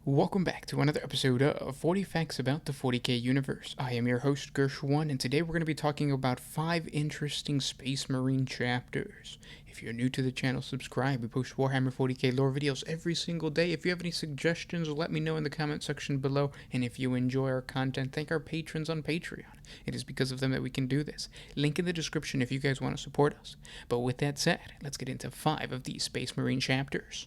Welcome back to another episode of 40 Facts About the 40K Universe. I am your host, Gersh1, and today we're going to be talking about 5 interesting Space Marine chapters. If you're new to the channel, subscribe. We post Warhammer 40K lore videos every single day. If you have any suggestions, let me know in the comment section below. And if you enjoy our content, thank our patrons on Patreon. It is because of them that we can do this. Link in the description if you guys want to support us. But with that said, let's get into 5 of these Space Marine chapters.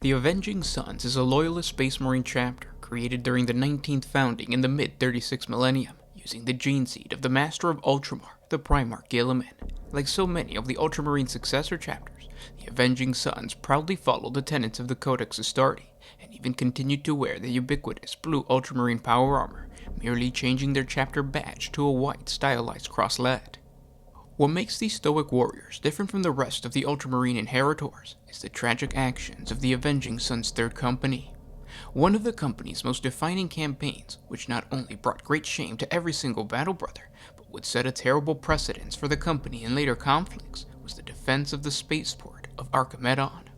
The Avenging Sons is a loyalist Space Marine chapter created during the 19th founding in the mid-36 millennium, using the gene seed of the Master of Ultramar, the Primarch Guilliman. Like so many of the Ultramarine Successor chapters, the Avenging Sons proudly followed the tenets of the Codex Astartes, and even continued to wear the ubiquitous blue Ultramarine power armor, merely changing their chapter badge to a white stylized cross-lead. What makes these stoic warriors different from the rest of the Ultramarine inheritors is the tragic actions of the Avenging Sons' Third Company. One of the company's most defining campaigns, which not only brought great shame to every single battle brother, but would set a terrible precedence for the company in later conflicts, was the defense of the spaceport of Archimedon.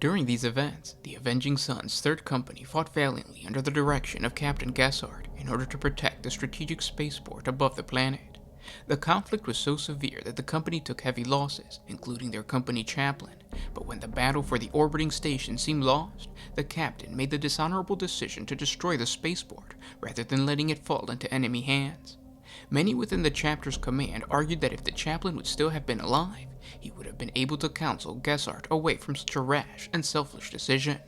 During these events, the Avenging Sons' Third Company fought valiantly under the direction of Captain Gessard in order to protect the strategic spaceport above the planet. The conflict was so severe that the company took heavy losses, including their company chaplain, but when the battle for the orbiting station seemed lost, the captain made the dishonorable decision to destroy the spaceport rather than letting it fall into enemy hands. Many within the chapter's command argued that if the chaplain would still have been alive, he would have been able to counsel Gessard away from such a rash and selfish decision.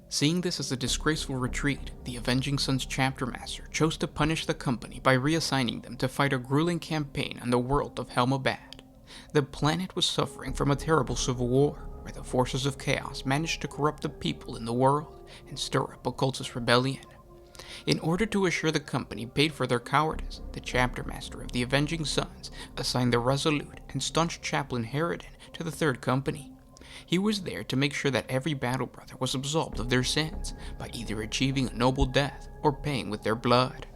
Seeing this as a disgraceful retreat, the Avenging Sons chapter master chose to punish the company by reassigning them to fight a grueling campaign on the world of Helmabad. The planet was suffering from a terrible civil war, where the forces of chaos managed to corrupt the people in the world and stir up a cultist rebellion. In order to assure the company paid for their cowardice, the chapter master of the Avenging Sons assigned the resolute and staunch chaplain Harridan to the Third Company. He was there to make sure that every battle brother was absolved of their sins by either achieving a noble death or paying with their blood.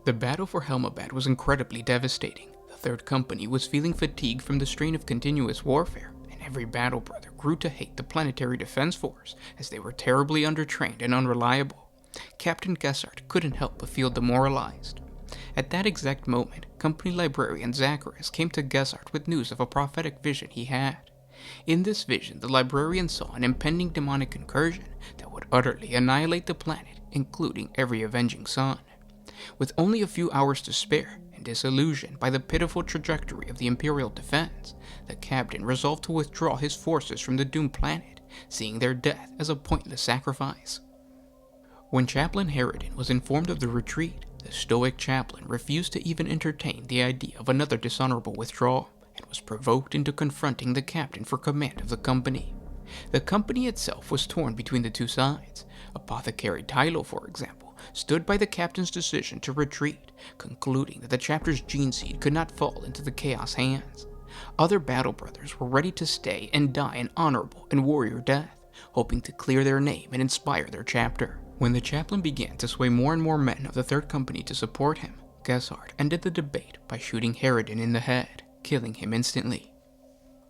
The battle for Helmabad was incredibly devastating. The Third Company was feeling fatigue from the strain of continuous warfare, and every battle brother grew to hate the Planetary Defense Force as they were terribly undertrained and unreliable. Captain Gessard couldn't help but feel demoralized. At that exact moment, company librarian Zacharias came to Gessard with news of a prophetic vision he had. In this vision, the librarian saw an impending demonic incursion that would utterly annihilate the planet, including every Avenging Son. With only a few hours to spare, and disillusioned by the pitiful trajectory of the Imperial defense, the captain resolved to withdraw his forces from the doomed planet, seeing their death as a pointless sacrifice. When Chaplain Harridan was informed of the retreat, the stoic chaplain refused to even entertain the idea of another dishonorable withdrawal, and was provoked into confronting the captain for command of the company. The company itself was torn between the two sides. Apothecary Tylo, for example, stood by the captain's decision to retreat, concluding that the chapter's gene seed could not fall into the chaos hands. Other battle brothers were ready to stay and die an honorable and warrior death, hoping to clear their name and inspire their chapter. When the chaplain began to sway more and more men of the Third Company to support him, Gessard ended the debate by shooting Harridan in the head, killing him instantly.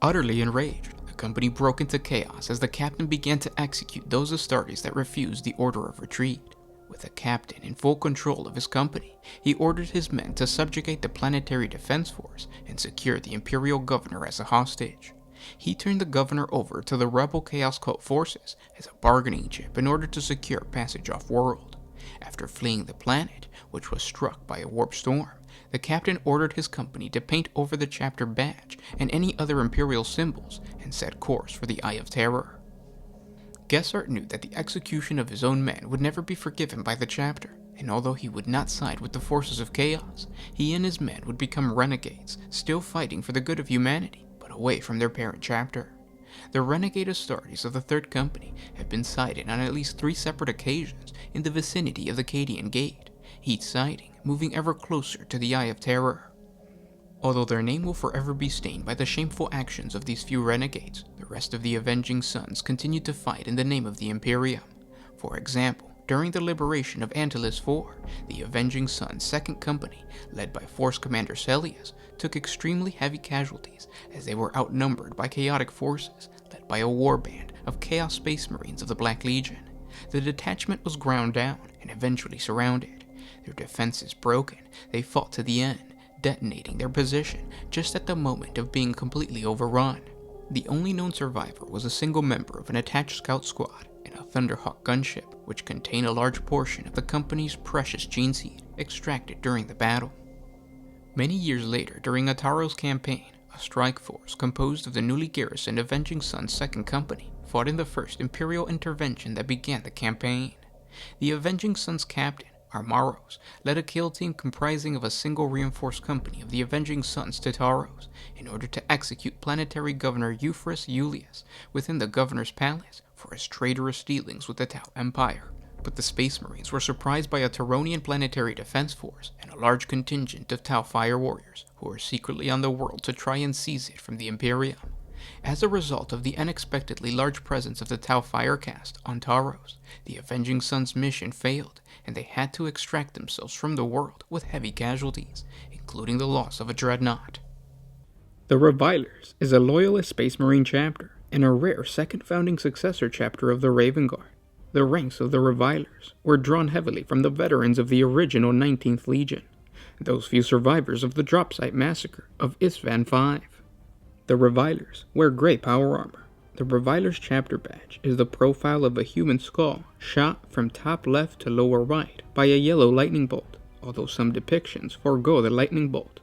Utterly enraged, the company broke into chaos as the captain began to execute those Astartes that refused the order of retreat. With the captain in full control of his company, he ordered his men to subjugate the Planetary Defense Force and secure the Imperial governor as a hostage. He turned the governor over to the rebel Chaos Cult forces as a bargaining chip in order to secure passage off-world. After fleeing the planet, which was struck by a warp storm, the captain ordered his company to paint over the chapter badge and any other Imperial symbols and set course for the Eye of Terror. Gessard knew that the execution of his own men would never be forgiven by the chapter, and although he would not side with the forces of chaos, he and his men would become renegades, still fighting for the good of humanity, but away from their parent chapter. The renegade Astartes of the Third Company have been sighted on at least 3 separate occasions in the vicinity of the Cadian Gate, each sighting moving ever closer to the Eye of Terror. Although their name will forever be stained by the shameful actions of these few renegades, the rest of the Avenging Sons continued to fight in the name of the Imperium. For example, during the liberation of Antilles IV, the Avenging Sons' Second Company, led by Force Commander Celius, took extremely heavy casualties as they were outnumbered by chaotic forces led by a warband of Chaos Space Marines of the Black Legion. the detachment was ground down and eventually surrounded. Their defenses broken, they fought to the end, detonating their position just at the moment of being completely overrun. The only known survivor was a single member of an attached scout squad in a Thunderhawk gunship, which contained a large portion of the company's precious gene seed extracted during the battle. Many years later, during Ataro's campaign, a strike force composed of the newly garrisoned Avenging Sons 2nd Company fought in the first Imperial intervention that began the campaign. The Avenging Sons captain, Armaros, led a kill team comprising of a single reinforced company of the Avenging Sons Tataros in order to execute planetary governor Euphorus Iulius within the governor's palace for his traitorous dealings with the Tau Empire. But the Space Marines were surprised by a Taronian planetary defense force and a large contingent of Tau fire warriors who were secretly on the world to try and seize it from the Imperium. As a result of the unexpectedly large presence of the Tau fire caste on Taros, the Avenging Sons' mission failed, and they had to extract themselves from the world with heavy casualties, including the loss of a dreadnought. The Revilers is a loyalist Space Marine chapter, and a rare second founding successor chapter of the Raven Guard. The ranks of the Revilers were drawn heavily from the veterans of the original 19th Legion, those few survivors of the drop site massacre of Isstvan V. The Revilers wear gray power armor. The Revilers chapter badge is the profile of a human skull shot from top left to lower right by a yellow lightning bolt, although some depictions forego the lightning bolt.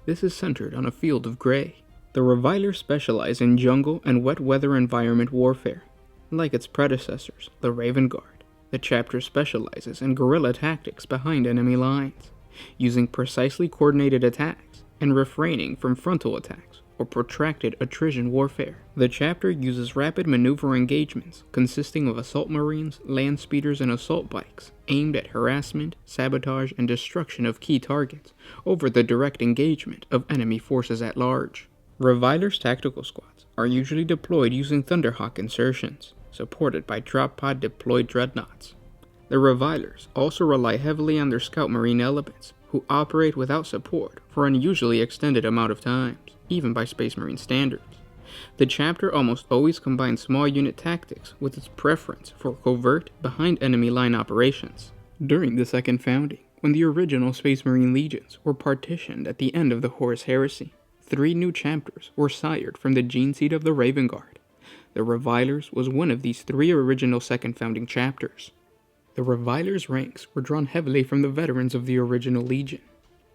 This is centered on a field of gray. The Revilers specialize in jungle and wet weather environment warfare. Like its predecessors, the Raven Guard, the chapter specializes in guerrilla tactics behind enemy lines, using precisely coordinated attacks and refraining from frontal attacks or protracted attrition warfare. The chapter uses rapid maneuver engagements consisting of assault marines, land speeders, and assault bikes aimed at harassment, sabotage, and destruction of key targets over the direct engagement of enemy forces at large. Revilers tactical squads are usually deployed using Thunderhawk insertions, supported by drop pod deployed dreadnoughts. The Revilers also rely heavily on their scout marine elements, who operate without support for an unusually extended amount of times, even by Space Marine standards. The chapter almost always combines small unit tactics with its preference for covert, behind enemy line operations. During the second founding, when the original Space Marine legions were partitioned at the end of the Horus Heresy, 3 new chapters were sired from the gene seed of the Raven Guard. The Revilers was one of these 3 original second founding chapters. The Revilers' ranks were drawn heavily from the veterans of the original Legion,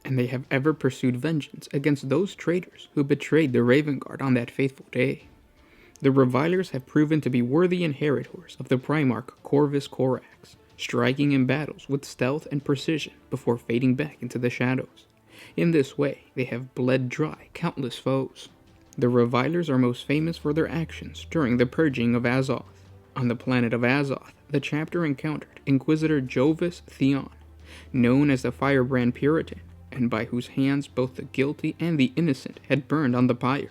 and they have ever pursued vengeance against those traitors who betrayed the Raven Guard on that fateful day. The Revilers have proven to be worthy inheritors of the Primarch Corvus Corax, striking in battles with stealth and precision before fading back into the shadows. In this way, they have bled dry countless foes. The Revilers are most famous for their actions during the Purging of Azoth. On the planet of Azoth, the chapter encountered Inquisitor Jovis Theon, known as the Firebrand Puritan, and by whose hands both the guilty and the innocent had burned on the pyre.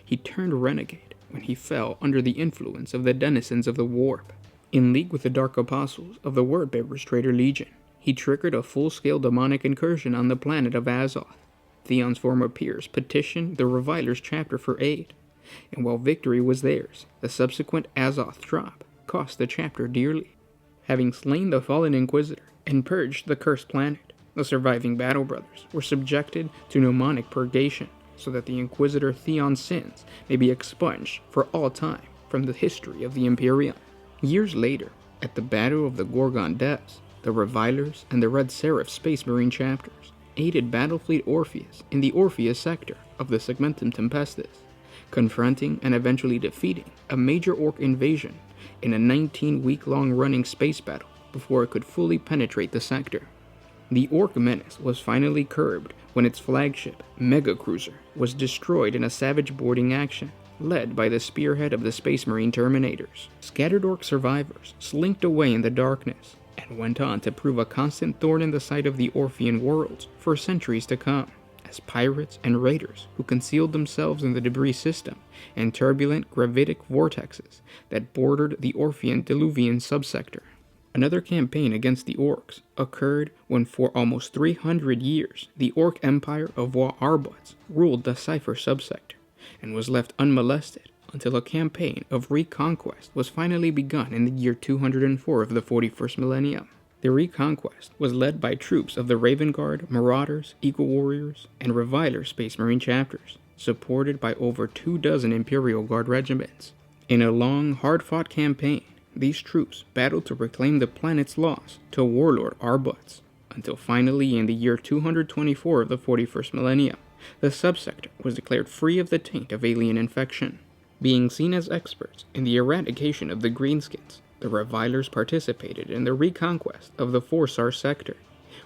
He turned renegade when he fell under the influence of the denizens of the Warp. In league with the Dark Apostles of the Wordbearers Traitor Legion, he triggered a full-scale demonic incursion on the planet of Azoth. Theon's former peers petitioned the Revilers chapter for aid, and while victory was theirs, the subsequent Azoth drop cost the chapter dearly. Having slain the fallen Inquisitor and purged the cursed planet, the surviving Battle Brothers were subjected to mnemonic purgation, so that the Inquisitor Theon's sins may be expunged for all time from the history of the Imperium. Years later, at the Battle of the Gorgon Depths, the Revilers and the Red Seraph Space Marine chapters aided Battlefleet Orpheus in the Orpheus sector of the Segmentum Tempestus, confronting and eventually defeating a major Orc invasion in a 19-week-long running space battle before it could fully penetrate the sector. The Orc menace was finally curbed when its flagship, Megacruiser, was destroyed in a savage boarding action, led by the spearhead of the Space Marine Terminators. Scattered Orc survivors slinked away in the darkness, and went on to prove a constant thorn in the side of the Orphean worlds for centuries to come, as pirates and raiders who concealed themselves in the debris system and turbulent gravitic vortexes that bordered the Orphean Diluvian subsector. Another campaign against the Orcs occurred when for almost 300 years the Orc Empire of Wa Arbuts ruled the Cypher subsector, and was left unmolested until a campaign of reconquest was finally begun in the year 204 of the 41st millennium. The reconquest was led by troops of the Raven Guard, Marauders, Eagle Warriors, and Revilers Space Marine chapters, supported by over 24 Imperial Guard regiments. In a long, hard-fought campaign, these troops battled to reclaim the planet's loss to Warlord Arbuts, until finally in the year 224 of the 41st millennium, the subsector was declared free of the taint of alien infection. Being seen as experts in the eradication of the Greenskins, the Revilers participated in the reconquest of the 4-star sector,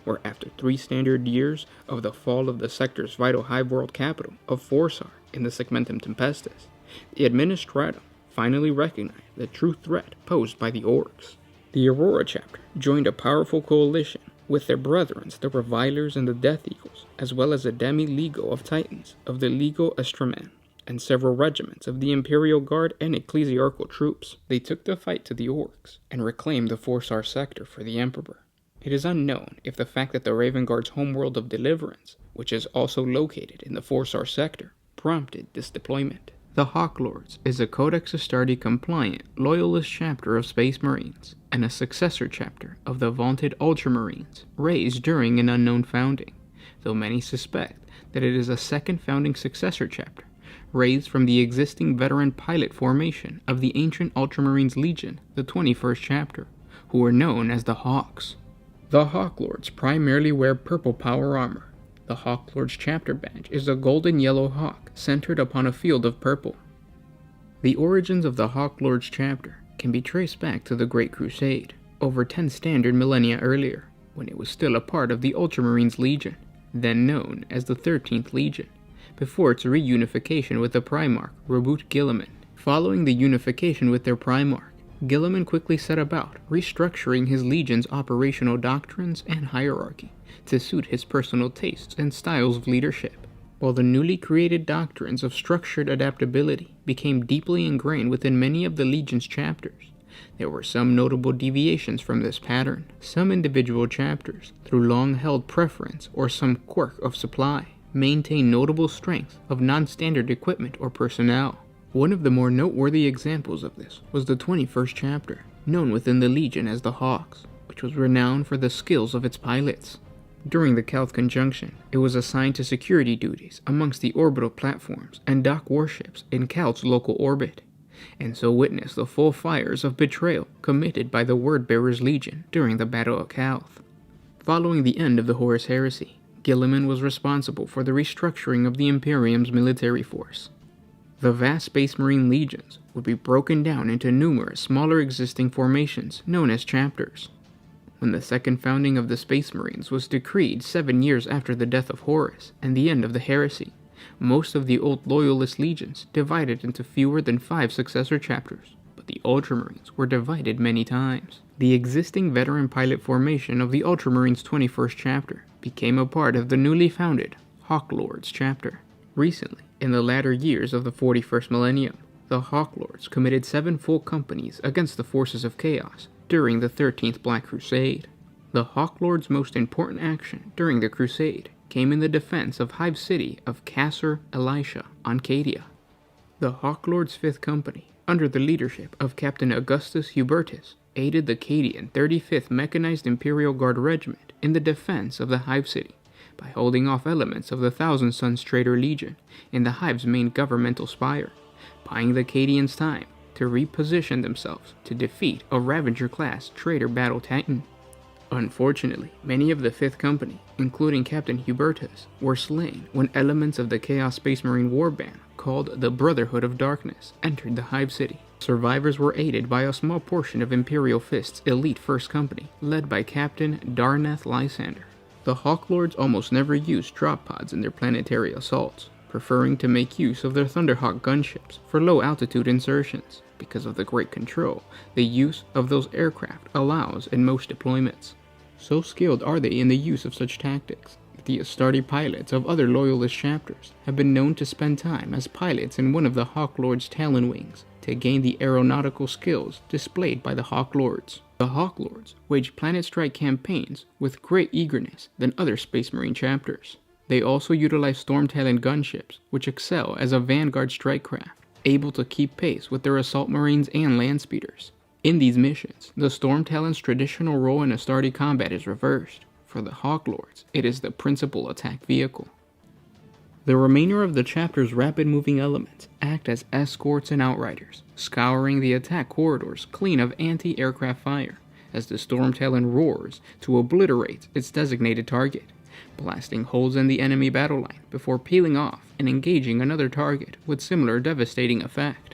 where after 3 standard years of the fall of the sector's vital hive world capital of 4-star in the Segmentum Tempestus, the Administratum finally recognized the true threat posed by the Orcs. The Aurora chapter joined a powerful coalition with their brethren, the Revilers and the Death Eagles, as well as a demi-legio of Titans of the Legio Estramen, and several regiments of the Imperial Guard and ecclesiarchal troops. They took the fight to the Orcs and reclaimed the 4-star sector for the Emperor. It is unknown if the fact that the Raven Guard's homeworld of Deliverance, which is also located in the 4-star sector, prompted this deployment. The Hawklords is a Codex Astartes compliant loyalist chapter of Space Marines, and a successor chapter of the vaunted Ultramarines, raised during an unknown founding, though many suspect that it is a second founding successor chapter, raised from the existing veteran pilot formation of the ancient Ultramarines Legion, the 21st chapter, who were known as the Hawks. The Hawklords primarily wear purple power armor. The Hawklords chapter badge is a golden yellow hawk centered upon a field of purple. The origins of the Hawklords chapter can be traced back to the Great Crusade, over 10 standard millennia earlier, when it was still a part of the Ultramarines Legion, then known as the 13th Legion, before its reunification with the Primarch Robert Guilliman. Following the unification with their Primarch, Guilliman quickly set about restructuring his legion's operational doctrines and hierarchy to suit his personal tastes and styles of leadership. While the newly created doctrines of structured adaptability became deeply ingrained within many of the Legion's chapters, there were some notable deviations from this pattern. Some individual chapters, through long-held preference or some quirk of supply, maintain notable strength of non-standard equipment or personnel. One of the more noteworthy examples of this was the 21st chapter, known within the Legion as the Hawks, which was renowned for the skills of its pilots. During the Calth Conjunction, it was assigned to security duties amongst the orbital platforms and dock warships in Calth's local orbit, and so witnessed the full fires of betrayal committed by the Wordbearers Legion during the Battle of Calth. Following the end of the Horus Heresy, Guilliman was responsible for the restructuring of the Imperium's military force. The vast Space Marine legions would be broken down into numerous smaller existing formations known as chapters. When the second founding of the Space Marines was decreed 7 years after the death of Horus and the end of the heresy, most of the old Loyalist legions divided into fewer than 5 successor chapters, but the Ultramarines were divided many times. The existing veteran pilot formation of the Ultramarines 21st chapter became a part of the newly founded Hawklords chapter. Recently, in the latter years of the 41st millennium, the Hawklords committed 7 full companies against the forces of chaos during the 13th Black Crusade. The Hawklords' most important action during the crusade came in the defense of Hive City of Kasser Elisha on Cadia. The Hawklords' 5th Company, under the leadership of Captain Augustus Hubertus, aided the Cadian 35th Mechanized Imperial Guard Regiment in the defense of the Hive City by holding off elements of the Thousand Sons Traitor Legion in the Hive's main governmental spire, buying the Cadians time to reposition themselves to defeat a Ravager-class traitor battle titan. Unfortunately, many of the 5th Company, including Captain Hubertus, were slain when elements of the Chaos Space Marine warband called the Brotherhood of Darkness entered the Hive City. Survivors were aided by a small portion of Imperial Fist's elite 1st Company, led by Captain Darnath Lysander. The Hawklords almost never used drop pods in their planetary assaults, preferring to make use of their Thunderhawk gunships for low-altitude insertions, because of the great control the use of those aircraft allows in most deployments. So skilled are they in the use of such tactics that the Astartes pilots of other Loyalist chapters have been known to spend time as pilots in one of the Hawklords' Talon Wings to gain the aeronautical skills displayed by the Hawklords. The Hawklords waged planet strike campaigns with great eagerness than other Space Marine chapters. They also utilize Storm Talon gunships, which excel as a vanguard strike craft, able to keep pace with their assault marines and land speeders. In these missions, the Storm Talon's traditional role in Astartes combat is reversed. For the Hawk Lords, it is the principal attack vehicle. The remainder of the chapter's rapid-moving elements act as escorts and outriders, scouring the attack corridors clean of anti-aircraft fire as the Storm Talon roars to obliterate its designated target, blasting holes in the enemy battle line before peeling off and engaging another target with similar devastating effect.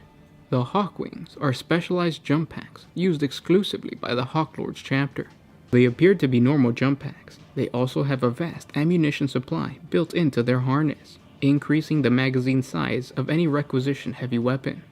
The Hawkwings are specialized jump packs used exclusively by the Hawk Lords chapter. They appear to be normal jump packs. They also have a vast ammunition supply built into their harness, increasing the magazine size of any requisition heavy weapon.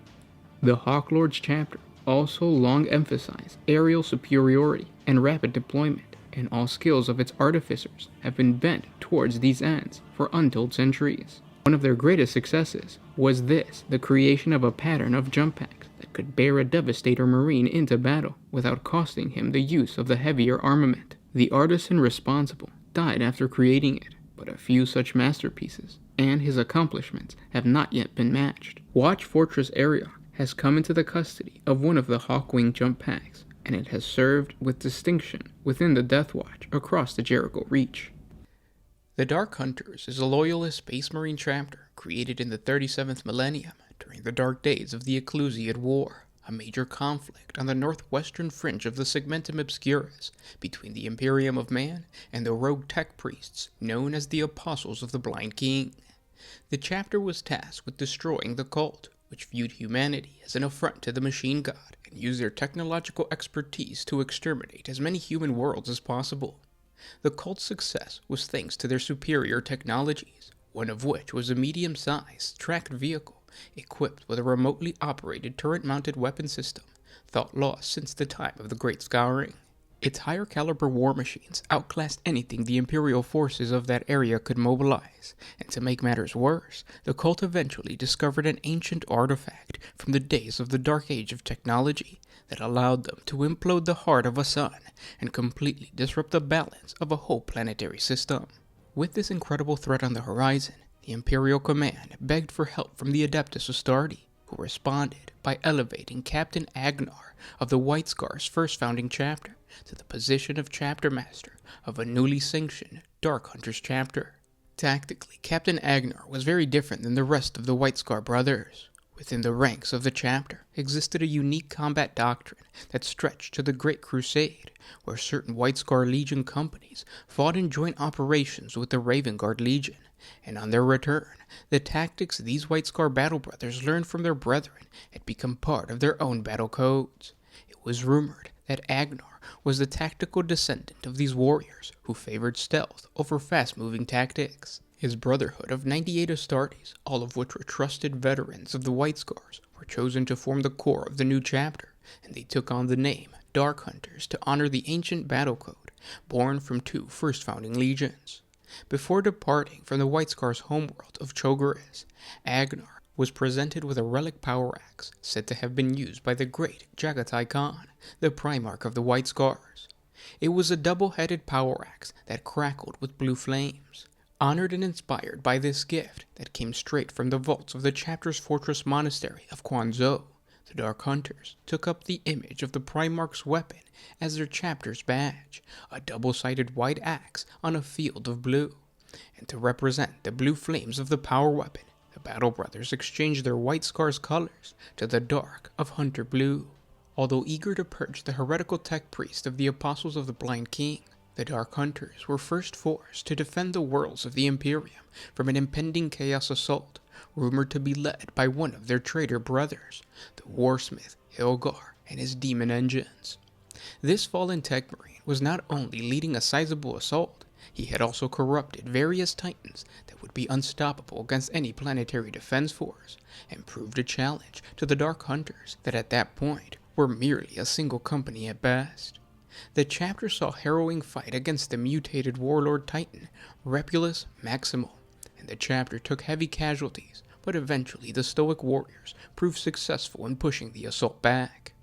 The Hawk Lords chapter also long emphasized aerial superiority and rapid deployment, and all skills of its artificers have been bent towards these ends for untold centuries. One of their greatest successes was the creation of a pattern of jump packs that could bear a Devastator Marine into battle without costing him the use of the heavier armament. The artisan responsible died after creating it, but a few such masterpieces and his accomplishments have not yet been matched. Watch Fortress Arioch has come into the custody of one of the Hawkwing jump packs, and it has served with distinction within the Death Watch across the Jericho Reach. The Dark Hunters is a loyalist Space Marine chapter created in the 37th millennium during the dark days of the Ecclusiad War, a major conflict on the northwestern fringe of the Segmentum Obscurus between the Imperium of Man and the rogue tech priests known as the Apostles of the Blind King. The chapter was tasked with destroying the cult, which viewed humanity as an affront to the machine god and used their technological expertise to exterminate as many human worlds as possible. The cult's success was thanks to their superior technologies, one of which was a medium-sized tracked vehicle equipped with a remotely operated turret-mounted weapon system, thought lost since the time of the Great Scouring. Its higher-caliber war machines outclassed anything the Imperial forces of that area could mobilize, and to make matters worse, the cult eventually discovered an ancient artifact from the days of the Dark Age of technology that allowed them to implode the heart of a sun and completely disrupt the balance of a whole planetary system. With this incredible threat on the horizon, the Imperial command begged for help from the Adeptus Astartes, who responded by elevating Captain Agnar of the White Scar's first founding chapter to the position of chapter master of a newly sanctioned Dark Hunters chapter. Tactically, Captain Agnar was very different than the rest of the White Scar brothers. Within the ranks of the chapter existed a unique combat doctrine that stretched to the Great Crusade, where certain White Scar Legion companies fought in joint operations with the Raven Guard Legion, and on their return, the tactics these White Scar battle brothers learned from their brethren had become part of their own battle codes. It was rumored that Agnar was the tactical descendant of these warriors who favored stealth over fast-moving tactics. His brotherhood of 98 Astartes, all of which were trusted veterans of the White Scars, were chosen to form the core of the new chapter, and they took on the name Dark Hunters to honor the ancient battle code, born from two first founding legions. Before departing from the White Scars' homeworld of Chogoris, Agnar was presented with a relic power axe said to have been used by the great Jagatai Khan, the Primarch of the White Scars. It was a double-headed power axe that crackled with blue flames. Honored and inspired by this gift that came straight from the vaults of the chapter's fortress monastery of Quanzhou, the Dark Hunters took up the image of the Primarch's weapon as their chapter's badge, a double-sided white axe on a field of blue. And to represent the blue flames of the power weapon, the Battle Brothers exchanged their White Scar's colors to the dark of Hunter Blue. Although eager to purge the heretical tech priest of the Apostles of the Blind King, the Dark Hunters were first forced to defend the worlds of the Imperium from an impending chaos assault, rumored to be led by one of their traitor brothers, the warsmith Hilgar and his demon engines. This fallen tech marine was not only leading a sizable assault, he had also corrupted various titans that would be unstoppable against any planetary defense force, and proved a challenge to the Dark Hunters that at that point were merely a single company at best. The chapter saw a harrowing fight against the mutated warlord titan, Repulus Maximal, and the chapter took heavy casualties, but eventually the stoic warriors proved successful in pushing the assault back.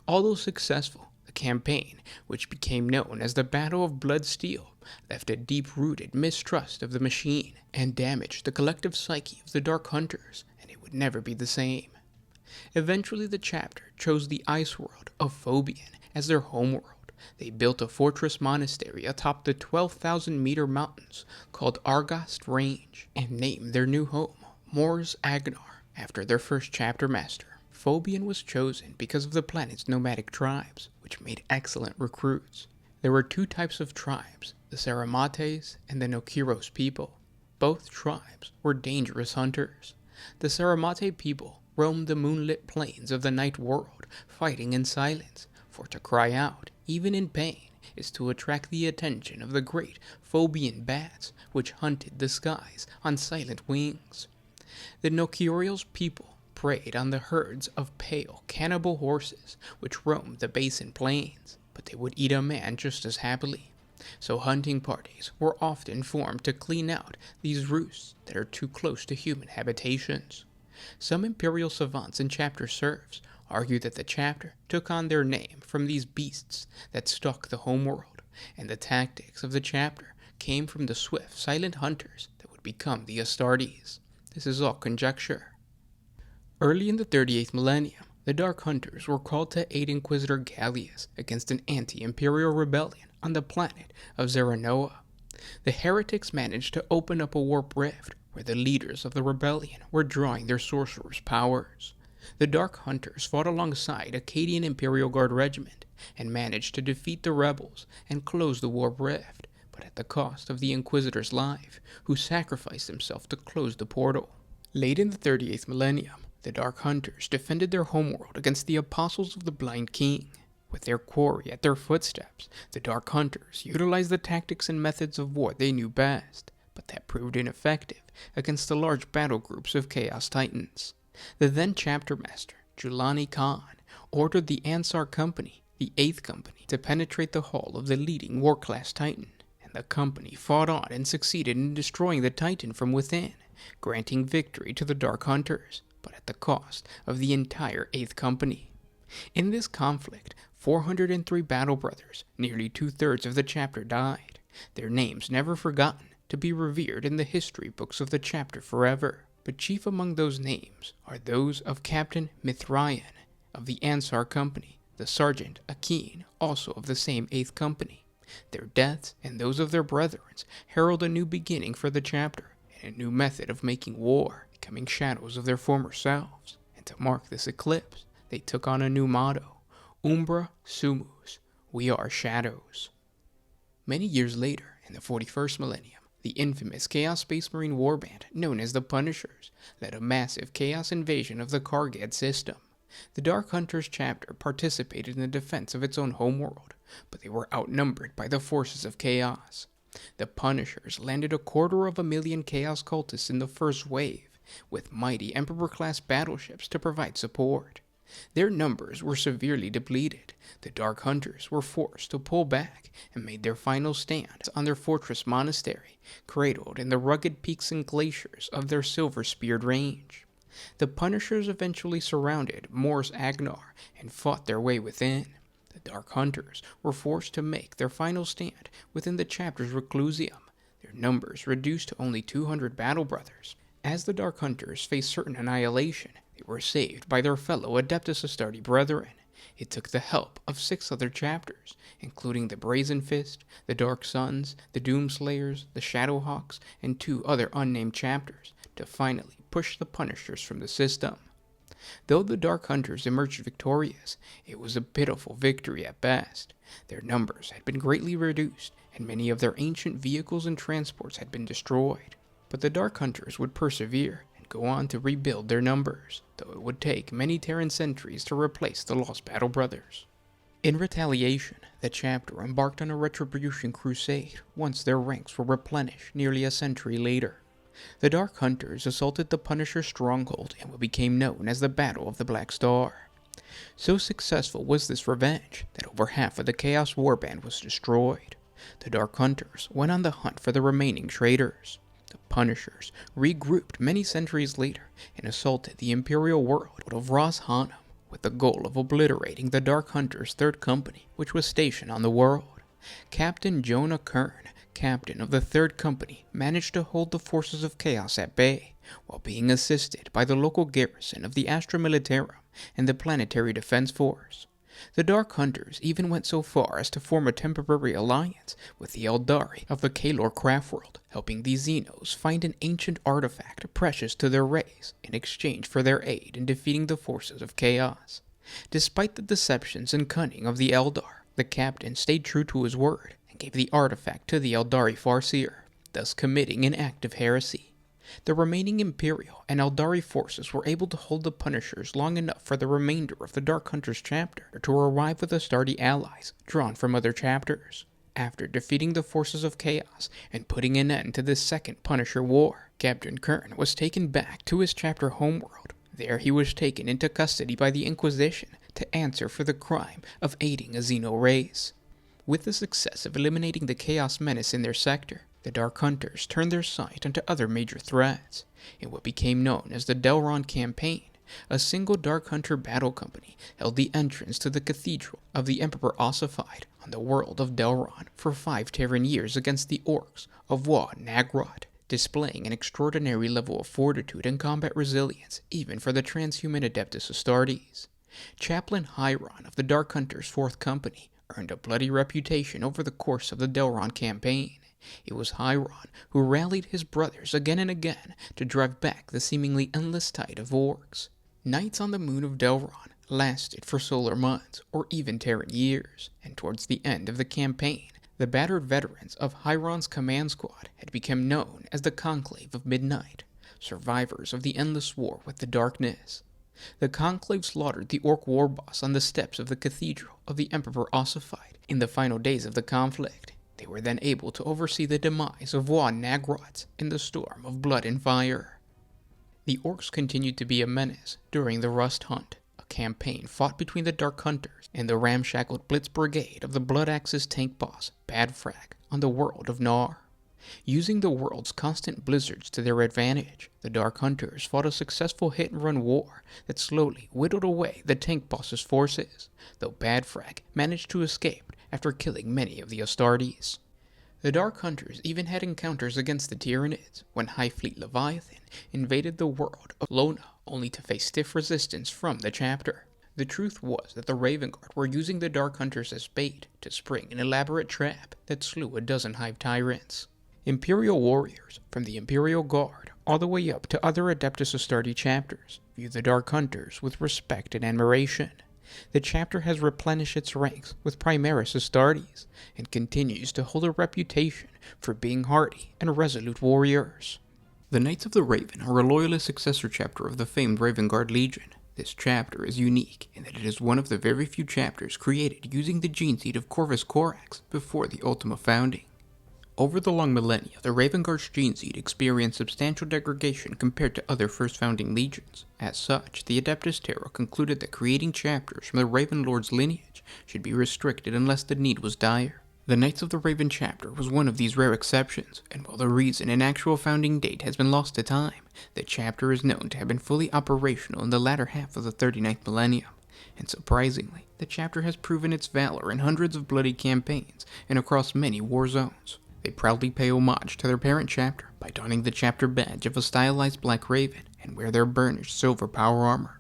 Although successful, the campaign, which became known as the Battle of Blood Steel, left a deep-rooted mistrust of the machine and damaged the collective psyche of the Dark Hunters, and it would never be the same. Eventually the chapter chose the ice world of Phobian as their homeworld. They built a fortress monastery atop the 12,000-meter mountains called Argast Range and named their new home Mors Agnar after their first chapter master. Phobian was chosen because of the planet's nomadic tribes, which made excellent recruits. There were two types of tribes, the Saramates and the Nokiros people. Both tribes were dangerous hunters. The Saramate people roamed the moonlit plains of the night world, fighting in silence, for to cry out, even in pain, is to attract the attention of the great Phobian bats, which hunted the skies on silent wings. The Nokiros people preyed on the herds of pale, cannibal horses, which roamed the basin plains, but they would eat a man just as happily. So hunting parties were often formed to clean out these roosts that are too close to human habitations. Some Imperial savants and chapter serfs argue that the chapter took on their name from these beasts that stalk the homeworld, and the tactics of the chapter came from the swift, silent hunters that would become the Astartes. This is all conjecture. Early in the 38th millennium, the Dark Hunters were called to aid Inquisitor Gallius against an anti-imperial rebellion on the planet of Zeranoa. The heretics managed to open up a warp rift where the leaders of the rebellion were drawing their sorcerer's powers. The Dark Hunters fought alongside Akkadian Imperial Guard Regiment and managed to defeat the rebels and close the warp rift, but at the cost of the Inquisitor's life, who sacrificed himself to close the portal. Late in the 38th millennium, the Dark Hunters defended their homeworld against the Apostles of the Blind King. With their quarry at their footsteps, the Dark Hunters utilized the tactics and methods of war they knew best, but that proved ineffective against the large battle groups of Chaos Titans. The then chapter master, Julani Khan, ordered the Ansar Company, the 8th Company, to penetrate the hull of the leading war-class Titan, and the company fought on and succeeded in destroying the Titan from within, granting victory to the Dark Hunters, but at the cost of the entire 8th Company. In this conflict, 403 battle brothers, nearly two-thirds of the chapter, died, their names never forgotten, to be revered in the history books of the chapter forever. But chief among those names are those of Captain Mithraean of the Ansar Company, the Sergeant Akin, also of the same 8th Company. Their deaths and those of their brethren herald a new beginning for the chapter and a new method of making war, becoming shadows of their former selves. And to mark this eclipse, they took on a new motto, Umbra Sumus, we are shadows. Many years later, in the 41st millennium, the infamous Chaos Space Marine warband, known as the Punishers, led a massive chaos invasion of the Kargad system. The Dark Hunters chapter participated in the defense of its own homeworld, but they were outnumbered by the forces of Chaos. The Punishers landed 250,000 Chaos cultists in the first wave, with mighty Emperor-class battleships to provide support. Their numbers were severely depleted. The Dark Hunters were forced to pull back and made their final stand on their fortress monastery, cradled in the rugged peaks and glaciers of their silver-speared range. The Punishers eventually surrounded Mors Agnar and fought their way within. The Dark Hunters were forced to make their final stand within the chapter's reclusium, their numbers reduced to only 200 battle brothers. As the Dark Hunters faced certain annihilation, they were saved by their fellow Adeptus Astartes brethren. It took the help of 6 other chapters, including the Brazen Fist, the Dark Sons, the Doomslayers, the Shadowhawks, and 2 other unnamed chapters, to finally push the Punishers from the system. Though the Dark Hunters emerged victorious, it was a pitiful victory at best. Their numbers had been greatly reduced, and many of their ancient vehicles and transports had been destroyed. But the Dark Hunters would persevere and go on to rebuild their numbers, though it would take many Terran centuries to replace the lost battle brothers. In retaliation, the chapter embarked on a retribution crusade once their ranks were replenished nearly a century later. The Dark Hunters assaulted the Punisher stronghold and what became known as the Battle of the Black Star. So successful was this revenge that over half of the Chaos Warband was destroyed. The Dark Hunters went on the hunt for the remaining traitors. The Punishers regrouped many centuries later and assaulted the Imperial world of Ras Hanum with the goal of obliterating the Dark Hunters' 3rd Company, which was stationed on the world. Captain Jonah Kern, captain of the 3rd Company, managed to hold the forces of Chaos at bay, while being assisted by the local garrison of the Astra Militarum, and the Planetary Defense Force. The Dark Hunters even went so far as to form a temporary alliance with the Eldari of the Kalor Craftworld, helping the Xenos find an ancient artifact precious to their race in exchange for their aid in defeating the forces of chaos. Despite the deceptions and cunning of the Eldar, the captain stayed true to his word and gave the artifact to the Eldari Farseer, thus committing an act of heresy. The remaining Imperial and Eldari forces were able to hold the Punishers long enough for the remainder of the Dark Hunters chapter to arrive with Astartes allies drawn from other chapters. After defeating the forces of chaos and putting an end to this second Punisher war, Captain Kern was taken back to his chapter homeworld. There he was taken into custody by the Inquisition to answer for the crime of aiding a Xeno race. With the success of eliminating the Chaos Menace in their sector, the Dark Hunters turned their sight onto other major threats. In what became known as the Delron Campaign, a single Dark Hunter battle company held the entrance to the Cathedral of the Emperor Ossified on the world of Delron for 5 Terran years against the Orcs of Wa Nagrod, displaying an extraordinary level of fortitude and combat resilience even for the transhuman Adeptus Astartes. Chaplain Hyron of the Dark Hunters' 4th Company earned a bloody reputation over the course of the Delron Campaign. It was Hyron who rallied his brothers again and again to drive back the seemingly endless tide of orcs. Nights on the moon of Delron lasted for solar months or even Terran years, and towards the end of the campaign, the battered veterans of Hyron's command squad had become known as the Conclave of Midnight, survivors of the endless war with the darkness. The Conclave slaughtered the Orc war boss on the steps of the Cathedral of the Emperor Ossified in the final days of the conflict. They were then able to oversee the demise of Wa Nagrots in the storm of blood and fire. The Orcs continued to be a menace during the Rust Hunt, a campaign fought between the Dark Hunters and the ramshackled Blitz Brigade of the Blood Axe's tank boss, Badfrag, on the world of Nar. Using the world's constant blizzards to their advantage, the Dark Hunters fought a successful hit-and-run war that slowly whittled away the tank boss's forces, though Badfrag managed to escape after killing many of the Astartes. The Dark Hunters even had encounters against the Tyranids when High Fleet Leviathan invaded the world of Lona, only to face stiff resistance from the chapter. The truth was that the Raven Guard were using the Dark Hunters as bait to spring an elaborate trap that slew a dozen Hive Tyrants. Imperial warriors, from the Imperial Guard all the way up to other Adeptus Astartes chapters, view the Dark Hunters with respect and admiration. The chapter has replenished its ranks with Primaris Astartes, and continues to hold a reputation for being hardy and resolute warriors. The Knights of the Raven are a loyalist successor chapter of the famed Raven Guard Legion. This chapter is unique in that it is one of the very few chapters created using the gene seed of Corvus Corax before the Ultima founding. Over the long millennia, the Raven Guard's gene seed experienced substantial degradation compared to other first founding legions. As such, the Adeptus Terra concluded that creating chapters from the Raven Lord's lineage should be restricted unless the need was dire. The Knights of the Raven chapter was one of these rare exceptions, and while the reason and actual founding date has been lost to time, the chapter is known to have been fully operational in the latter half of the 39th millennium. And surprisingly, the chapter has proven its valor in hundreds of bloody campaigns and across many war zones. They proudly pay homage to their parent chapter by donning the chapter badge of a stylized black raven and wear their burnished silver power armor.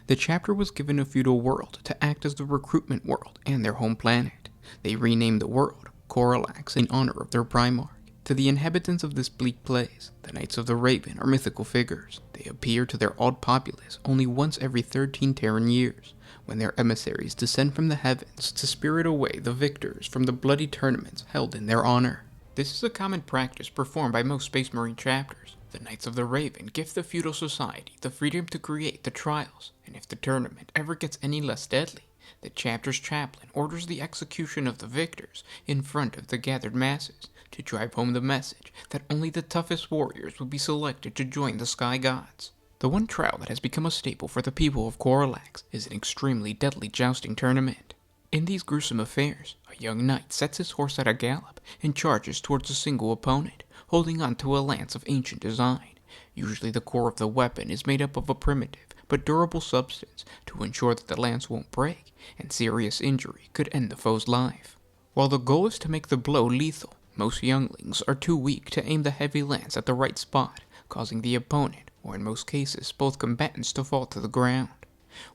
The chapter was given a feudal world to act as the recruitment world and their home planet. They renamed the world Coralax in honor of their Primarch. To the inhabitants of this bleak place, the Knights of the Raven are mythical figures. They appear to their awed populace only once every 13 Terran years, when their emissaries descend from the heavens to spirit away the victors from the bloody tournaments held in their honor. This is a common practice performed by most Space Marine chapters. The Knights of the Raven give the feudal society the freedom to create the trials, and if the tournament ever gets any less deadly, the chapter's chaplain orders the execution of the victors in front of the gathered masses to drive home the message that only the toughest warriors will be selected to join the Sky Gods. The one trial that has become a staple for the people of Coralax is an extremely deadly jousting tournament. In these gruesome affairs, a young knight sets his horse at a gallop and charges towards a single opponent, holding on to a lance of ancient design. Usually the core of the weapon is made up of a primitive but durable substance to ensure that the lance won't break, and serious injury could end the foe's life. While the goal is to make the blow lethal, most younglings are too weak to aim the heavy lance at the right spot, causing the opponent, or in most cases both combatants, to fall to the ground.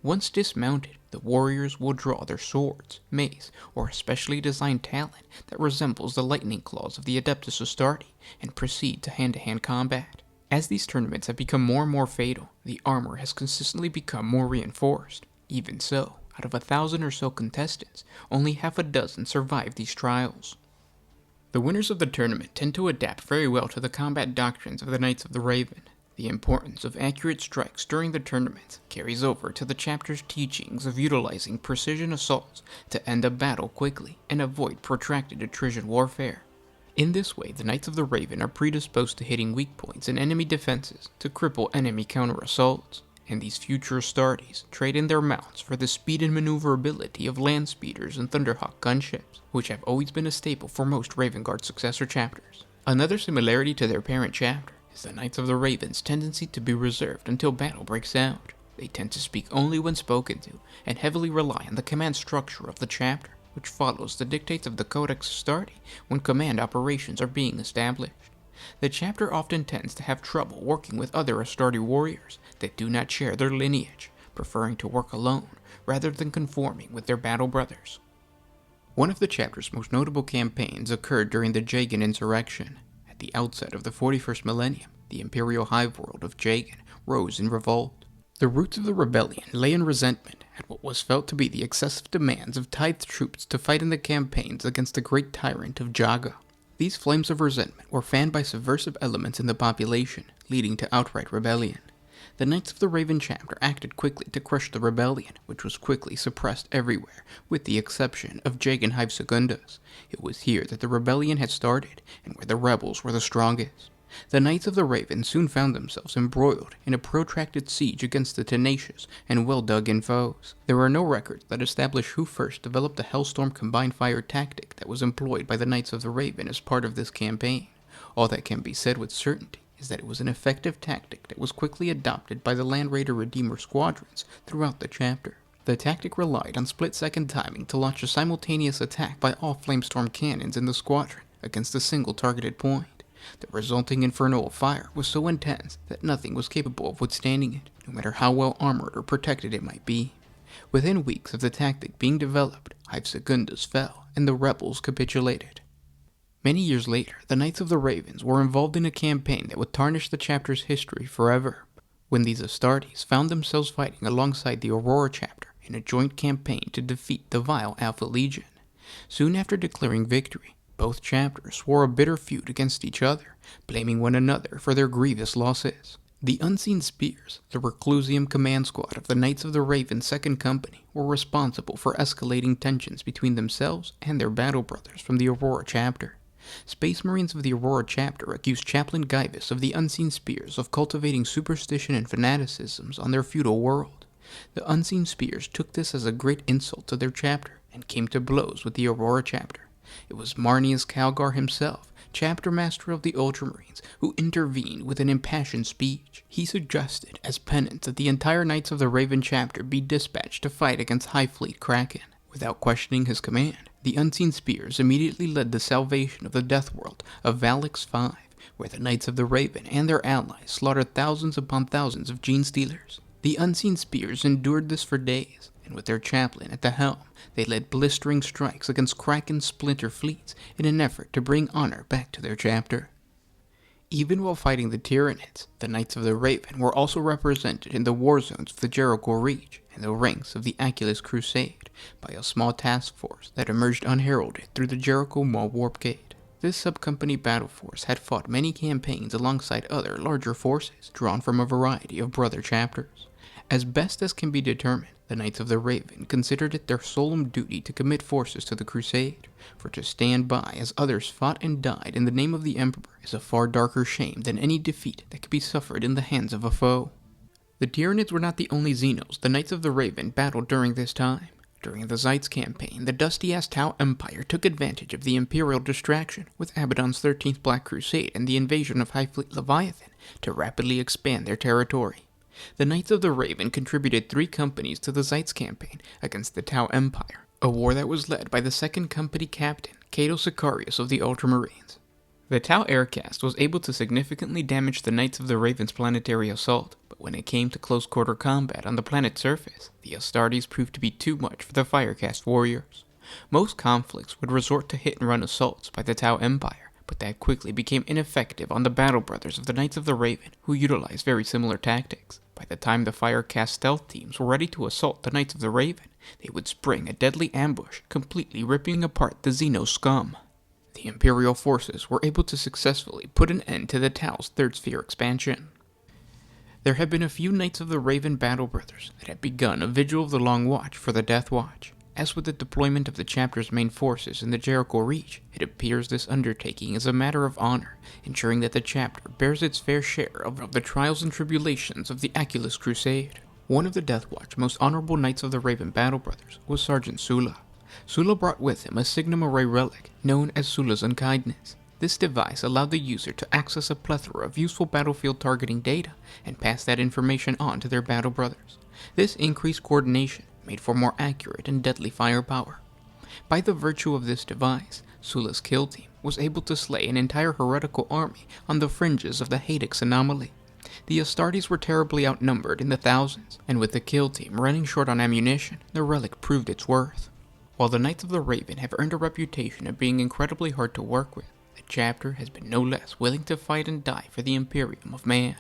Once dismounted, the warriors will draw their swords, mace, or a specially designed talon that resembles the lightning claws of the Adeptus Astartes and proceed to hand-to-hand combat. As these tournaments have become more and more fatal, the armor has consistently become more reinforced. Even so, out of 1,000 or so contestants, only half a dozen survive these trials. The winners of the tournament tend to adapt very well to the combat doctrines of the Knights of the Raven. The importance of accurate strikes during the tournament carries over to the chapter's teachings of utilizing precision assaults to end a battle quickly and avoid protracted attrition warfare. In this way, the Knights of the Raven are predisposed to hitting weak points in enemy defenses to cripple enemy counter-assaults, and these future Astartes trade in their mounts for the speed and maneuverability of land speeders and Thunderhawk gunships, which have always been a staple for most Raven Guard Successor chapters. Another similarity to their parent chapter is the Knights of the Raven's tendency to be reserved until battle breaks out. They tend to speak only when spoken to, and heavily rely on the command structure of the chapter, which follows the dictates of the Codex Astartes when command operations are being established. The chapter often tends to have trouble working with other Astarte warriors that do not share their lineage, preferring to work alone rather than conforming with their battle brothers. One of the chapter's most notable campaigns occurred during the Jagan insurrection. At the outset of the 41st millennium, the imperial hive-world of Jagan rose in revolt. The roots of the rebellion lay in resentment at what was felt to be the excessive demands of tithed troops to fight in the campaigns against the great tyrant of Jaga. These flames of resentment were fanned by subversive elements in the population, leading to outright rebellion. The Knights of the Raven chapter acted quickly to crush the rebellion, which was quickly suppressed everywhere, with the exception of Jagan Hive Secundas. It was here that the rebellion had started, and where the rebels were the strongest. The Knights of the Raven soon found themselves embroiled in a protracted siege against the tenacious and well-dug-in foes. There are no records that establish who first developed the Hellstorm combined fire tactic that was employed by the Knights of the Raven as part of this campaign. All that can be said with certainty is that it was an effective tactic that was quickly adopted by the Land Raider Redeemer squadrons throughout the chapter. The tactic relied on split-second timing to launch a simultaneous attack by all Flamestorm cannons in the squadron against a single targeted point. The resulting inferno of fire was so intense that nothing was capable of withstanding it, no matter how well armored or protected it might be. Within weeks of the tactic being developed, Hive Secundas fell, and the rebels capitulated. Many years later, the Knights of the Ravens were involved in a campaign that would tarnish the chapter's history forever, when these Astartes found themselves fighting alongside the Aurora chapter in a joint campaign to defeat the vile Alpha Legion. Soon after declaring victory, both chapters swore a bitter feud against each other, blaming one another for their grievous losses. The Unseen Spears, the Reclusium command squad of the Knights of the Raven 2nd Company, were responsible for escalating tensions between themselves and their battle brothers from the Aurora chapter. Space Marines of the Aurora chapter accused Chaplain Gaivis of the Unseen Spears of cultivating superstition and fanaticisms on their feudal world. The Unseen Spears took this as a great insult to their chapter and came to blows with the Aurora chapter. It was Marnius Calgar himself, chapter master of the Ultramarines, who intervened with an impassioned speech. He suggested, as penance, that the entire Knights of the Raven chapter be dispatched to fight against High Fleet Kraken. Without questioning his command, the Unseen Spears immediately led the salvation of the death world of Valix V, where the Knights of the Raven and their allies slaughtered thousands upon thousands of Gene Stealers. The Unseen Spears endured this for days, and with their chaplain at the helm, they led blistering strikes against Kraken's splinter fleets in an effort to bring honor back to their chapter. Even while fighting the Tyranids, the Knights of the Raven were also represented in the war zones of the Jericho Reach and the ranks of the Aculus Crusade by a small task force that emerged unheralded through the Jericho Maw Warp Gate. This sub-company battle force had fought many campaigns alongside other larger forces drawn from a variety of brother chapters. As best as can be determined, the Knights of the Raven considered it their solemn duty to commit forces to the crusade, for to stand by as others fought and died in the name of the Emperor is a far darker shame than any defeat that could be suffered in the hands of a foe. The Tyranids were not the only Xenos the Knights of the Raven battled during this time. During the Zeitz campaign, the dusty-ass Tau Empire took advantage of the Imperial distraction with Abaddon's 13th Black Crusade and the invasion of High Fleet Leviathan to rapidly expand their territory. The Knights of the Raven contributed 3 companies to the Zeitz campaign against the Tau Empire, a war that was led by the 2nd Company captain, Cato Sicarius of the Ultramarines. The Tau aircast was able to significantly damage the Knights of the Raven's planetary assault, but when it came to close-quarter combat on the planet's surface, the Astartes proved to be too much for the Firecast warriors. Most conflicts would resort to hit-and-run assaults by the Tau Empire, but that quickly became ineffective on the battle brothers of the Knights of the Raven, who utilized very similar tactics. By the time the Firecast stealth teams were ready to assault the Knights of the Raven, they would spring a deadly ambush, completely ripping apart the Xeno scum. The Imperial forces were able to successfully put an end to the Tau's Third Sphere expansion. There had been a few Knights of the Raven battle brothers that had begun a vigil of the Long Watch for the Death Watch. As with the deployment of the chapter's main forces in the Jericho Reach, it appears this undertaking is a matter of honor, ensuring that the chapter bears its fair share of the trials and tribulations of the Aculus Crusade. One of the Death Watch's most honorable Knights of the Raven battle brothers was Sergeant Sula. Sula brought with him a Signum Array relic known as Sula's Unkindness. This device allowed the user to access a plethora of useful battlefield targeting data and pass that information on to their battle brothers. This increased coordination made for more accurate and deadly firepower. By the virtue of this device, Sula's kill team was able to slay an entire heretical army on the fringes of the Hadix anomaly. The Astartes were terribly outnumbered in the thousands, and with the kill team running short on ammunition, the relic proved its worth. While the Knights of the Raven have earned a reputation of being incredibly hard to work with, the chapter has been no less willing to fight and die for the Imperium of Man.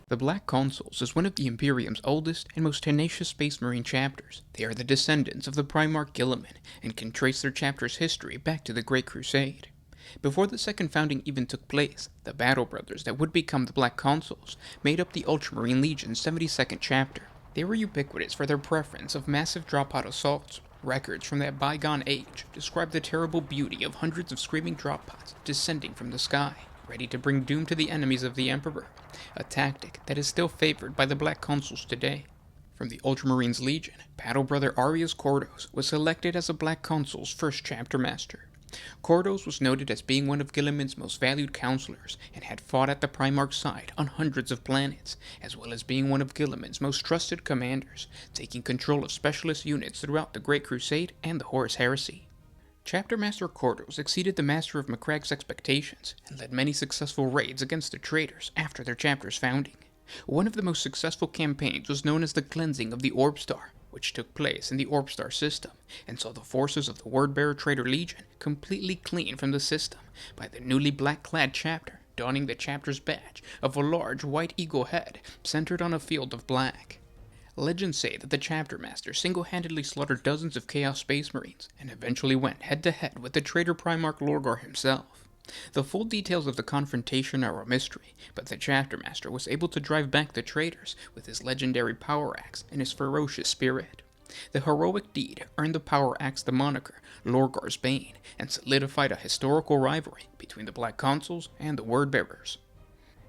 The Black Consuls is one of the Imperium's oldest and most tenacious Space Marine chapters. They are the descendants of the Primarch Guilliman and can trace their chapter's history back to the Great Crusade. Before the second founding even took place, the Battle Brothers that would become the Black Consuls made up the Ultramarine Legion's 72nd chapter. They were ubiquitous for their preference of massive drop-pod assaults. Records from that bygone age describe the terrible beauty of hundreds of screaming drop pods descending from the sky, ready to bring doom to the enemies of the Emperor, a tactic that is still favored by the Black Consuls today. From the Ultramarines Legion, Battle Brother Arius Cordos was selected as a Black Consul's first chapter master. Cordos was noted as being one of Guilliman's most valued counselors and had fought at the Primarch's side on hundreds of planets, as well as being one of Guilliman's most trusted commanders, taking control of specialist units throughout the Great Crusade and the Horus Heresy. Chapter Master Cordos exceeded the Master of Macragge's expectations and led many successful raids against the traitors after their chapter's founding. One of the most successful campaigns was known as the Cleansing of the Orb Star, which took place in the Orb Star system, and saw the forces of the Wordbearer Traitor Legion completely cleaned from the system by the newly black-clad chapter, donning the chapter's badge of a large white eagle head centered on a field of black. Legends say that the chapter master single-handedly slaughtered dozens of Chaos Space Marines, and eventually went head-to-head with the traitor Primarch Lorgar himself. The full details of the confrontation are a mystery, but the chapter master was able to drive back the traitors with his legendary power axe and his ferocious spirit. The heroic deed earned the power axe the moniker Lorgar's Bane and solidified a historical rivalry between the Black Consuls and the Wordbearers.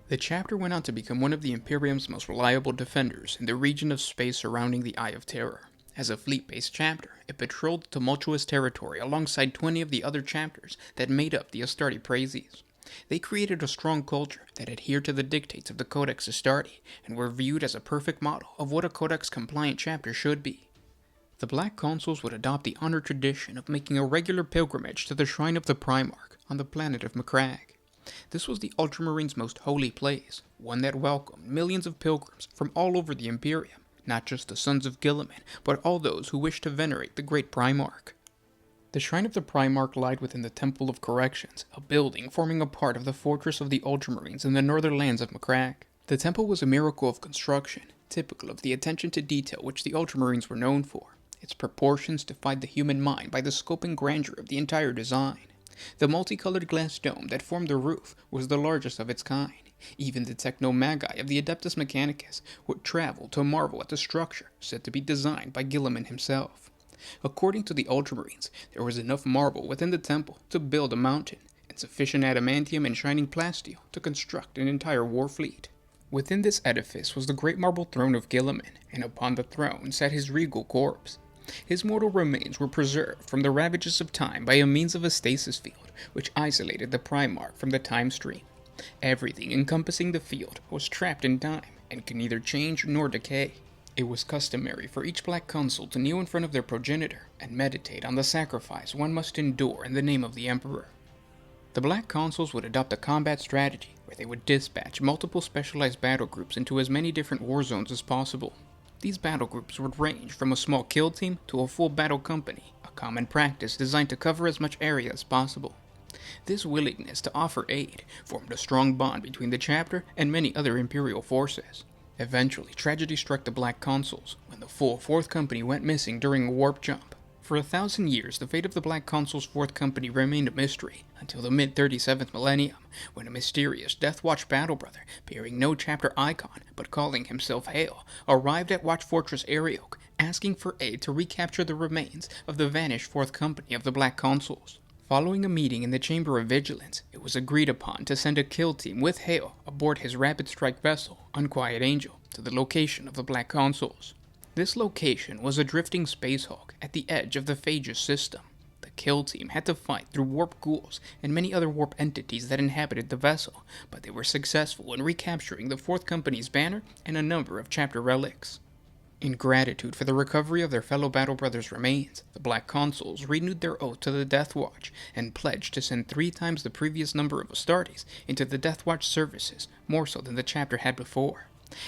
The chapter went on to become one of the Imperium's most reliable defenders in the region of space surrounding the Eye of Terror. As a fleet-based chapter, it patrolled tumultuous territory alongside 20 of the other chapters that made up the Astarte Praesies. They created a strong culture that adhered to the dictates of the Codex Astarte and were viewed as a perfect model of what a Codex-compliant chapter should be. The Black Consuls would adopt the honored tradition of making a regular pilgrimage to the Shrine of the Primarch on the planet of Macragge. This was the Ultramarines' most holy place, one that welcomed millions of pilgrims from all over the Imperium. Not just the sons of Guilliman, but all those who wished to venerate the great Primarch. The Shrine of the Primarch lied within the Temple of Corrections, a building forming a part of the Fortress of the Ultramarines in the northern lands of Macragge. The temple was a miracle of construction, typical of the attention to detail which the Ultramarines were known for. Its proportions defied the human mind by the scope and grandeur of the entire design. The multicolored glass dome that formed the roof was the largest of its kind. Even the techno-magi of the Adeptus Mechanicus would travel to marvel at the structure said to be designed by Guilliman himself. According to the Ultramarines, there was enough marble within the temple to build a mountain, and sufficient adamantium and shining plasteel to construct an entire war fleet. Within this edifice was the great marble throne of Guilliman, and upon the throne sat his regal corpse. His mortal remains were preserved from the ravages of time by a means of a stasis field, which isolated the Primarch from the time stream. Everything encompassing the field was trapped in time, and could neither change nor decay. It was customary for each Black Consul to kneel in front of their progenitor and meditate on the sacrifice one must endure in the name of the Emperor. The Black Consuls would adopt a combat strategy where they would dispatch multiple specialized battle groups into as many different war zones as possible. These battle groups would range from a small kill team to a full battle company, a common practice designed to cover as much area as possible. This willingness to offer aid formed a strong bond between the chapter and many other Imperial forces. Eventually, tragedy struck the Black Consuls when the full 4th Company went missing during a warp jump. For 1,000 years, the fate of the Black Consuls' 4th Company remained a mystery, until the mid-37th millennium, when a mysterious Death Watch battle brother, bearing no chapter icon but calling himself Hale, arrived at Watch Fortress Arioch, asking for aid to recapture the remains of the vanished 4th Company of the Black Consuls. Following a meeting in the Chamber of Vigilance, it was agreed upon to send a kill team with Hale aboard his rapid strike vessel, Unquiet Angel, to the location of the Black Consuls. This location was a drifting space hulk at the edge of the Phages system. The kill team had to fight through warp ghouls and many other warp entities that inhabited the vessel, but they were successful in recapturing the 4th Company's banner and a number of chapter relics. In gratitude for the recovery of their fellow battle brothers' remains, the Black Consuls renewed their oath to the Death Watch and pledged to send 3 times the previous number of Astartes into the Death Watch services, more so than the chapter had before.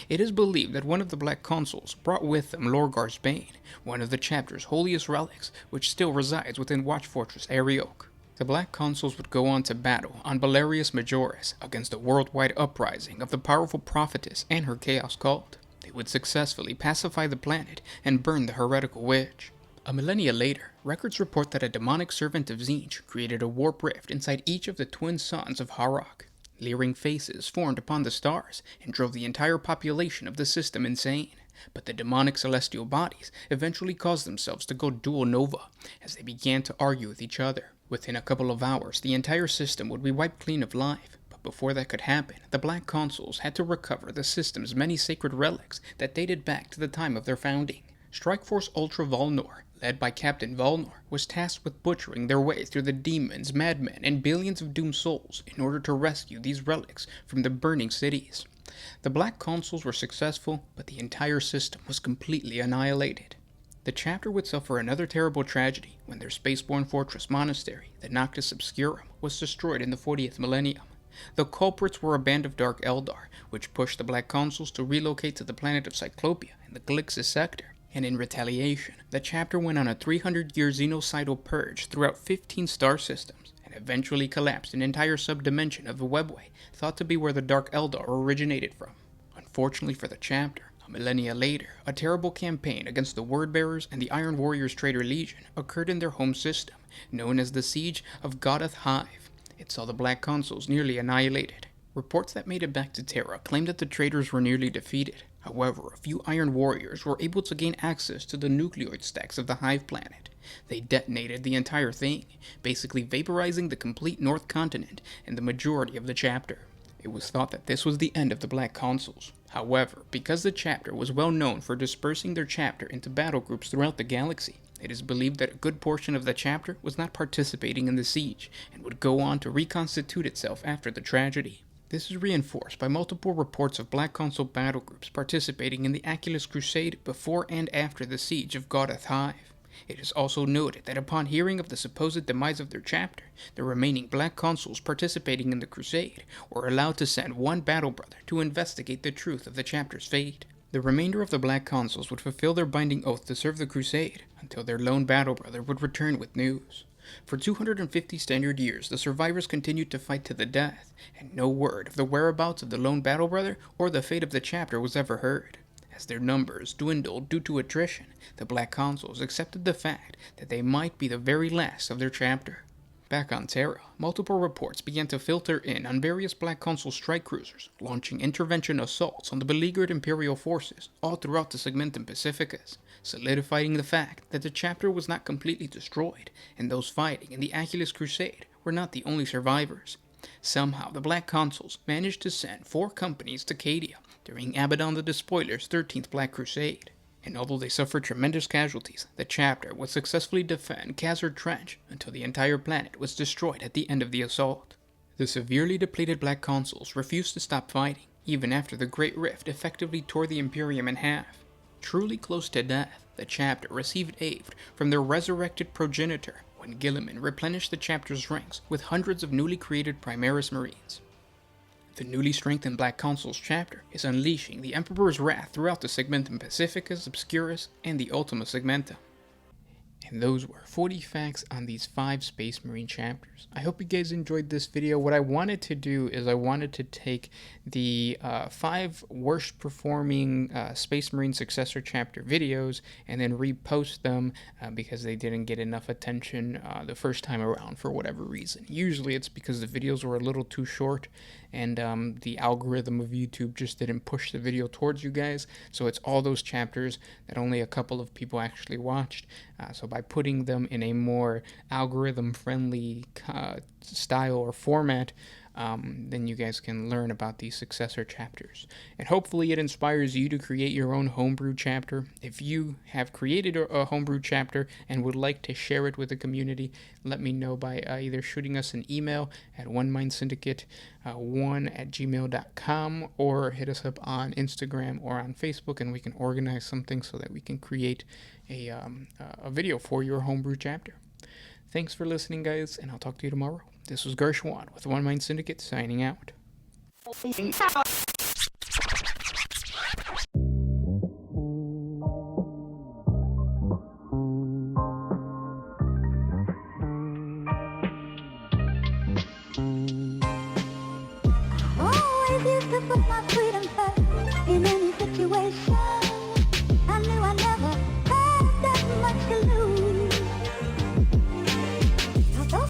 It is believed that one of the Black Consuls brought with them Lorgar's Bane, one of the chapter's holiest relics, which still resides within Watch Fortress Arioch. The Black Consuls would go on to battle on Valerius Majoris against a worldwide uprising of the powerful prophetess and her chaos cult. They would successfully pacify the planet and burn the heretical witch. A millennia later, records report that a demonic servant of Tzeentch created a warp rift inside each of the twin sons of Harrock. Leering faces formed upon the stars and drove the entire population of the system insane, but the demonic celestial bodies eventually caused themselves to go dual nova as they began to argue with each other. Within a couple of hours, the entire system would be wiped clean of life, but before that could happen, the Black Consuls had to recover the system's many sacred relics that dated back to the time of their founding. Strikeforce Ultra Volnor, led by Captain Volnor, was tasked with butchering their way through the demons, madmen, and billions of doomed souls in order to rescue these relics from the burning cities. The Black Consuls were successful, but the entire system was completely annihilated. The chapter would suffer another terrible tragedy when their spaceborne fortress monastery, the Noctis Obscurum, was destroyed in the 40th millennium. The culprits were a band of Dark Eldar, which pushed the Black Consuls to relocate to the planet of Cyclopia in the Glixis sector. And in retaliation, the chapter went on a 300-year xenocidal purge throughout 15 star systems, and eventually collapsed an entire subdimension of the Webway, thought to be where the Dark Eldar originated from. Unfortunately for the chapter, a millennia later, a terrible campaign against the Wordbearers and the Iron Warriors Traitor Legion occurred in their home system, known as the Siege of Godath Hive. It saw the Black Consuls nearly annihilated. Reports that made it back to Terra claimed that the traitors were nearly defeated. However, a few Iron Warriors were able to gain access to the nucleoid stacks of the Hive planet. They detonated the entire thing, basically vaporizing the complete North Continent and the majority of the chapter. It was thought that this was the end of the Black Consuls. However, because the chapter was well known for dispersing their chapter into battle groups throughout the galaxy, it is believed that a good portion of the chapter was not participating in the siege and would go on to reconstitute itself after the tragedy. This is reinforced by multiple reports of Black Consul battle groups participating in the Aculus Crusade before and after the siege of Godath Hive. It is also noted that upon hearing of the supposed demise of their chapter, the remaining Black Consuls participating in the crusade were allowed to send one battle brother to investigate the truth of the chapter's fate. The remainder of the Black Consuls would fulfill their binding oath to serve the crusade until their lone battle brother would return with news. For 250 standard years, the survivors continued to fight to the death, and no word of the whereabouts of the lone battle brother or the fate of the chapter was ever heard. As their numbers dwindled due to attrition, the Black Consuls accepted the fact that they might be the very last of their chapter. Back on Terra, multiple reports began to filter in on various Black Consul strike cruisers, launching intervention assaults on the beleaguered Imperial forces all throughout the Segmentum Pacificus, solidifying the fact that the chapter was not completely destroyed, and those fighting in the Aculus Crusade were not the only survivors. Somehow, the Black Consuls managed to send 4 companies to Cadia during Abaddon the Despoiler's 13th Black Crusade. And although they suffered tremendous casualties, the chapter would successfully defend Khazard Trench until the entire planet was destroyed at the end of the assault. The severely depleted Black Consuls refused to stop fighting, even after the Great Rift effectively tore the Imperium in half. Truly close to death, the chapter received aid from their resurrected progenitor and Gilliman replenish the chapter's ranks with hundreds of newly created Primaris Marines. The newly strengthened Black Council's chapter is unleashing the Emperor's wrath throughout the Segmentum Pacificus, Obscurus, and the Ultima Segmenta. And those were 40 facts on these 5 Space Marine chapters. I hope you guys enjoyed this video. What I wanted to do is I wanted to take the 5 worst performing Space Marine Successor chapter videos and then repost them because they didn't get enough attention the first time around for whatever reason. Usually it's because the videos were a little too short and the algorithm of YouTube just didn't push the video towards you guys. So it's all those chapters that only a couple of people actually watched. So by putting them in a more algorithm-friendly style or format, then you guys can learn about these Successor chapters. And hopefully it inspires you to create your own homebrew chapter. If you have created a homebrew chapter and would like to share it with the community, let me know by either shooting us an email at onemindsyndicate1@gmail.com or hit us up on Instagram or on Facebook, and we can organize something so that we can create a video for your homebrew chapter. Thanks for listening, guys, and I'll talk to you tomorrow. This was Gershwan with One Mind Syndicate signing out. Oh, I